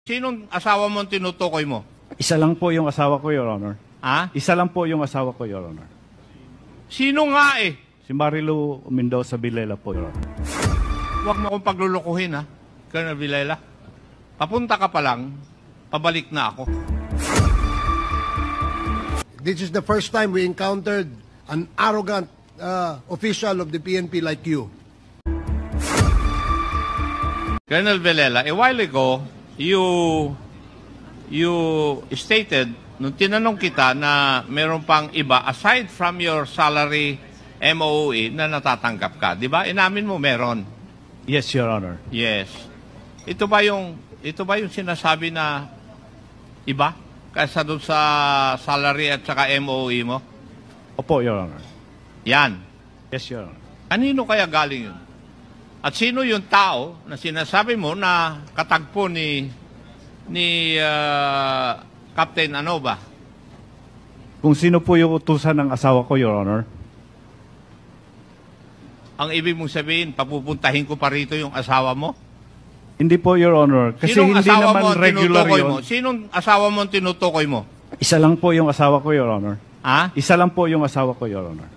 Sinong asawa mo ang tinutukoy mo? Isa lang po yung asawa ko, Your Honor. Ha? Isa lang po yung asawa ko, Your Honor. Sino nga eh? Si Marilu Mendoza Villela po, Your Honor. Huwag mo akong paglulukuhin ha, Colonel Villela. Papunta ka pa lang, pabalik na ako. This is the first time we encountered an arrogant official of the PNP like you. Colonel Villela, a while ago, you stated, nung tinanong kita na meron pang iba, aside from your salary MOE na natatanggap ka, di ba? Inamin mo meron. Yes, Your Honor. Yes. Ito ba yung sinasabi na iba kaysa doon sa salary at saka MOE mo? Opo, Your Honor. Yan. Yes, Your Honor. Kanino kaya galing yun? At sino yung tao na sinasabi mo na katagpo ni Captain ano ba? Kung sino po yung utusan ng asawa ko, Your Honor? Ang ibig mong sabihin, papupuntahin ko pa rito yung asawa mo? Hindi po, Your Honor. Kasi Sinong hindi asawa mo naman ang regular tinutukoy yun. mo? Sinong asawa mo ang tinutukoy mo? Isa lang po yung asawa ko, Your Honor. Ha? Isa lang po yung asawa ko, Your Honor.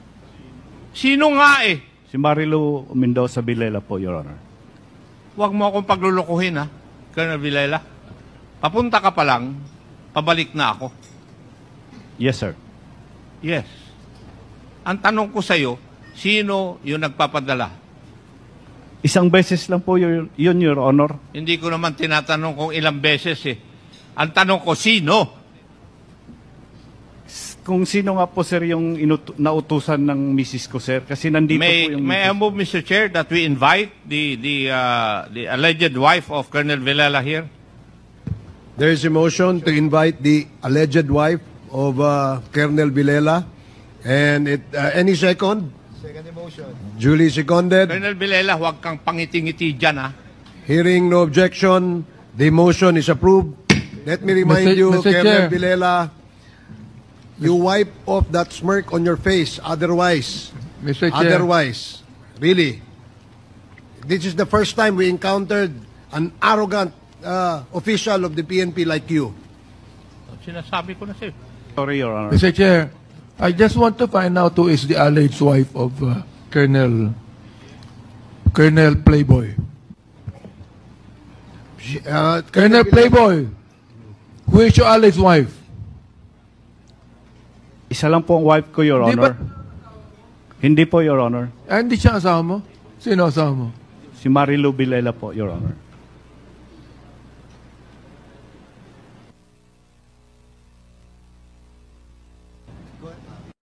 Sino nga eh? Si Marilu Mendoza Villela po, Your Honor. Huwag mo akong paglulukuhin ha, Colonel Villela. Papunta ka pa lang, pabalik na ako. Yes, sir. Yes. Ang tanong ko sa'yo, sino yung nagpapadala? Isang beses lang po yun, Your Honor. Hindi ko naman tinatanong kung ilang beses eh. Ang tanong ko, sino? Kung sino nga po, sir, yung nautusan ng misis ko, sir. Kasi nandito po yung May I move, Mr. Chair, that we invite the alleged wife of Colonel Villela here? There is a motion to invite the alleged wife of Colonel Villela. And any second? Second motion. Duly seconded. Colonel Villela, huwag kang pangiti-ngiti dyan ha. Hearing no objection, the motion is approved. Let me remind you, Mr. Colonel Chair. Villela, you wipe off that smirk on your face. Otherwise, Mr. Chair. otherwise, really, this is the first time we encountered an arrogant official of the PNP like you. Sinasabi ko na sa'yo. Sorry, Your Honor. Mr. Chair, I just want to find out who is the alleged wife of Colonel Playboy. Colonel Playboy, who is your alleged wife? Isa lang po ang wife ko, Your Di Honor. ba- Hindi po, Your Honor. Hindi siya asawa mo? Sino asawa mo? Si Marilu Villela po, Your Honor.